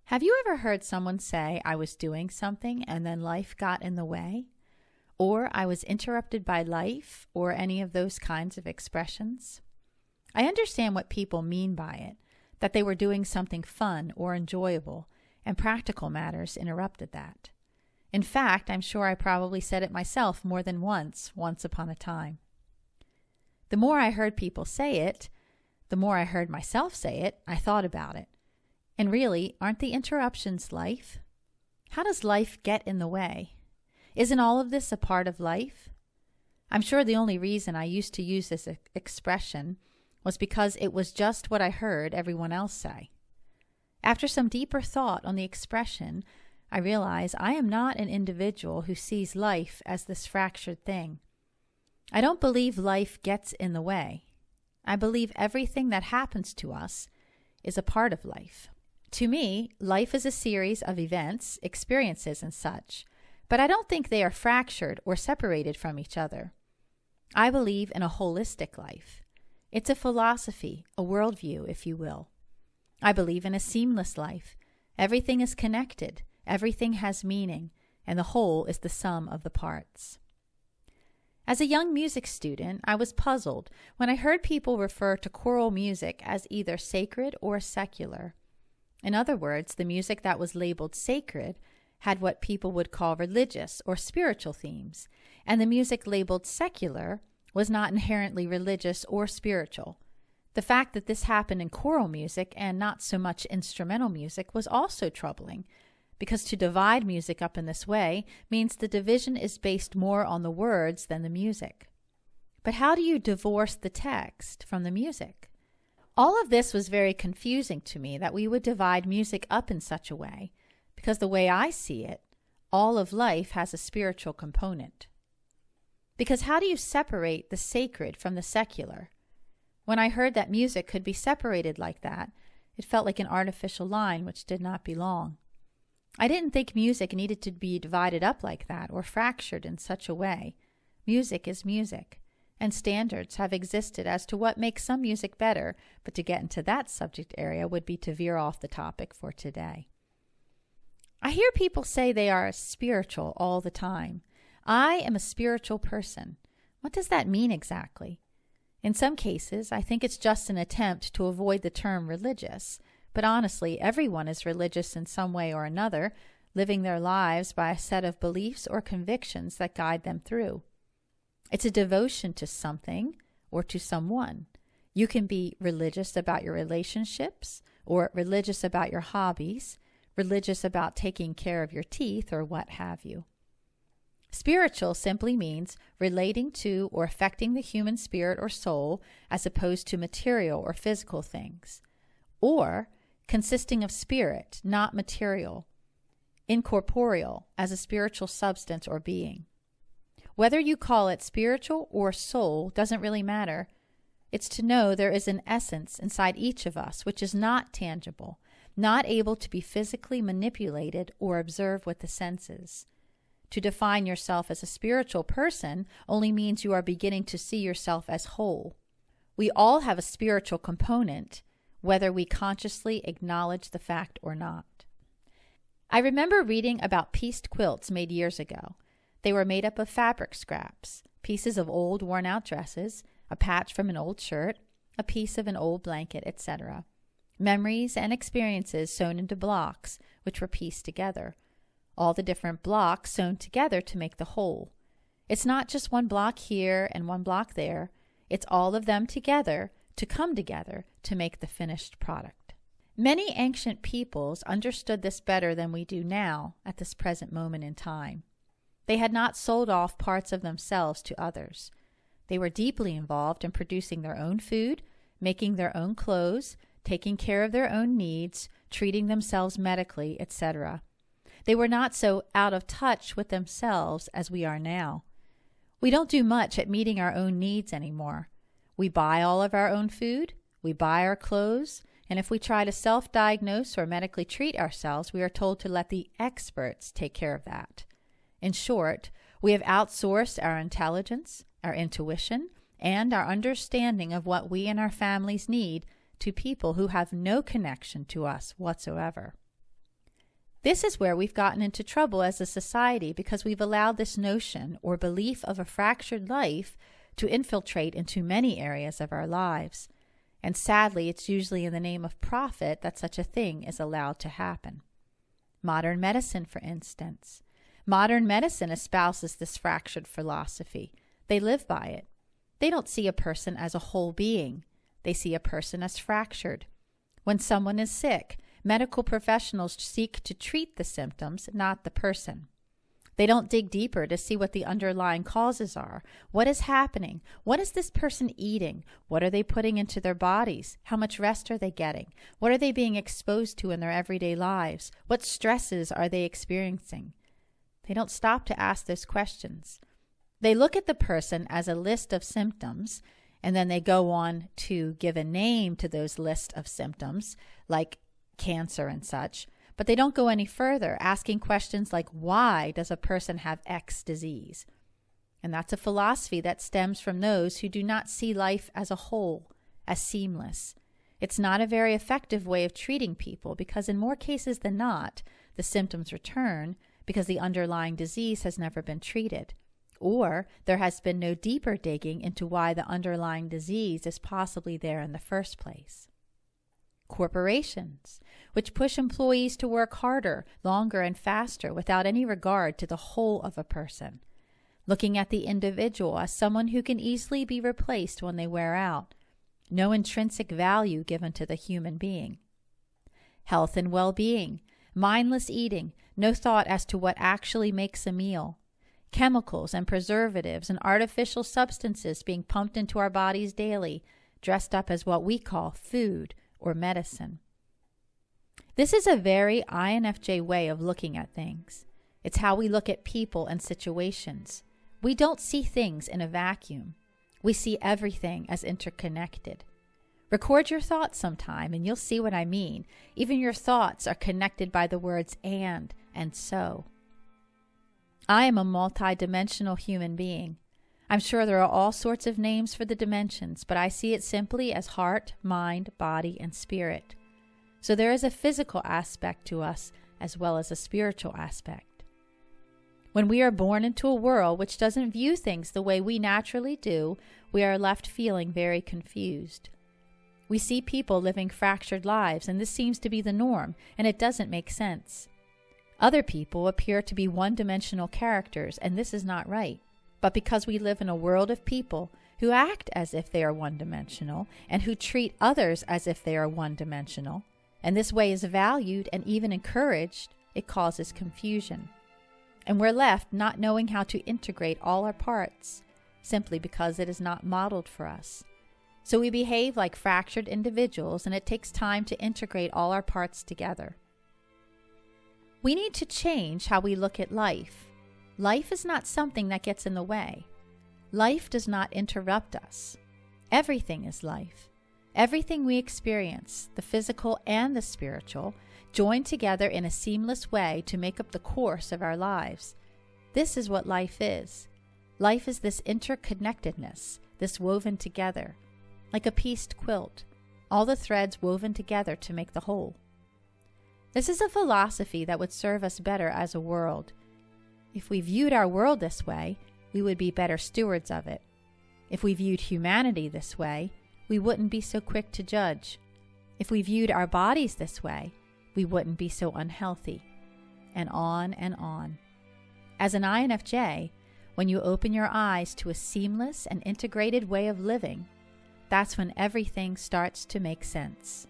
Have you ever heard someone say, I was doing something and then life got in the way? Or I was interrupted by life, or any of those kinds of expressions? I understand what people mean by it, that they were doing something fun or enjoyable, and practical matters interrupted that. In fact, I'm sure I probably said it myself more than once upon a time. The more I heard people say it, the more I heard myself say it, I thought about it. And really, aren't the interruptions life? How does life get in the way? Isn't all of this a part of life? I'm sure the only reason I used to use this expression was because it was just what I heard everyone else say. After some deeper thought on the expression, I realize I am not an individual who sees life as this fractured thing. I don't believe life gets in the way. I believe everything that happens to us is a part of life. To me, life is a series of events, experiences, and such, but I don't think they are fractured or separated from each other. I believe in a holistic life. It's a philosophy, a worldview, if you will. I believe in a seamless life. Everything is connected, everything has meaning, and the whole is the sum of the parts. As a young music student, I was puzzled when I heard people refer to choral music as either sacred or secular. In other words, the music that was labeled sacred had what people would call religious or spiritual themes, and the music labeled secular was not inherently religious or spiritual. The fact that this happened in choral music and not so much instrumental music was also troubling, because to divide music up in this way means the division is based more on the words than the music. But how do you divorce the text from the music? All of this was very confusing to me, that we would divide music up in such a way, because the way I see it, all of life has a spiritual component. Because how do you separate the sacred from the secular? When I heard that music could be separated like that, it felt like an artificial line which did not belong. I didn't think music needed to be divided up like that or fractured in such a way. Music is music, and standards have existed as to what makes some music better, but to get into that subject area would be to veer off the topic for today. I hear people say they are spiritual all the time. I am a spiritual person. What does that mean exactly? In some cases, I think it's just an attempt to avoid the term religious, but honestly, everyone is religious in some way or another, living their lives by a set of beliefs or convictions that guide them through. It's a devotion to something or to someone. You can be religious about your relationships, or religious about your hobbies, religious about taking care of your teeth, or what have you. Spiritual simply means relating to or affecting the human spirit or soul as opposed to material or physical things, or consisting of spirit, not material, incorporeal as a spiritual substance or being. Whether you call it spiritual or soul doesn't really matter. It's to know there is an essence inside each of us which is not tangible, not able to be physically manipulated or observed with the senses. To define yourself as a spiritual person only means you are beginning to see yourself as whole. We all have a spiritual component, whether we consciously acknowledge the fact or not. I remember reading about pieced quilts made years ago. They were made up of fabric scraps, pieces of old worn-out dresses, a patch from an old shirt, a piece of an old blanket, etc. Memories and experiences sewn into blocks, which were pieced together. All the different blocks sewn together to make the whole. It's not just one block here and one block there. It's all of them together to come together to make the finished product. Many ancient peoples understood this better than we do now at this present moment in time. They had not sold off parts of themselves to others. They were deeply involved in producing their own food, making their own clothes, taking care of their own needs, treating themselves medically, etc. They were not so out of touch with themselves as we are now. We don't do much at meeting our own needs anymore. We buy all of our own food, we buy our clothes, and if we try to self-diagnose or medically treat ourselves, we are told to let the experts take care of that. In short, we have outsourced our intelligence, our intuition, and our understanding of what we and our families need to people who have no connection to us whatsoever. This is where we've gotten into trouble as a society because we've allowed this notion or belief of a fractured life to infiltrate into many areas of our lives. And sadly, it's usually in the name of profit that such a thing is allowed to happen. Modern medicine, for instance. Modern medicine espouses this fractured philosophy. They live by it. They don't see a person as a whole being. They see a person as fractured. When someone is sick, medical professionals seek to treat the symptoms, not the person. They don't dig deeper to see what the underlying causes are. What is happening? What is this person eating? What are they putting into their bodies? How much rest are they getting? What are they being exposed to in their everyday lives? What stresses are they experiencing? They don't stop to ask those questions. They look at the person as a list of symptoms, and then they go on to give a name to those list of symptoms, like cancer and such. But they don't go any further, asking questions like, why does a person have X disease? And that's a philosophy that stems from those who do not see life as a whole, as seamless. It's not a very effective way of treating people because in more cases than not, the symptoms return because the underlying disease has never been treated. Or there has been no deeper digging into why the underlying disease is possibly there in the first place. Corporations, which push employees to work harder, longer, and faster without any regard to the whole of a person, looking at the individual as someone who can easily be replaced when they wear out, no intrinsic value given to the human being. Health and well-being, mindless eating, no thought as to what actually makes a meal, chemicals and preservatives and artificial substances being pumped into our bodies daily, dressed up as what we call food or medicine. This is a very INFJ way of looking at things. It's how we look at people and situations. We don't see things in a vacuum. We see everything as interconnected. Record your thoughts sometime and you'll see what I mean. Even your thoughts are connected by the words and so. I am a multidimensional human being. I'm sure there are all sorts of names for the dimensions, but I see it simply as heart, mind, body, and spirit. So there is a physical aspect to us as well as a spiritual aspect. When we are born into a world which doesn't view things the way we naturally do, we are left feeling very confused. We see people living fractured lives, and this seems to be the norm, and it doesn't make sense. Other people appear to be one-dimensional characters, and this is not right. But because we live in a world of people who act as if they are one-dimensional and who treat others as if they are one-dimensional, and this way is valued and even encouraged, it causes confusion. And we're left not knowing how to integrate all our parts, simply because it is not modeled for us. So we behave like fractured individuals, and it takes time to integrate all our parts together. We need to change how we look at life. Life is not something that gets in the way. Life does not interrupt us. Everything is life. Everything we experience, the physical and the spiritual, join together in a seamless way to make up the course of our lives. This is what life is. Life is this interconnectedness, this woven together, like a pieced quilt, all the threads woven together to make the whole. This is a philosophy that would serve us better as a world. If we viewed our world this way, we would be better stewards of it. If we viewed humanity this way, we wouldn't be so quick to judge. If we viewed our bodies this way, we wouldn't be so unhealthy. And on and on. As an INFJ, when you open your eyes to a seamless and integrated way of living, that's when everything starts to make sense.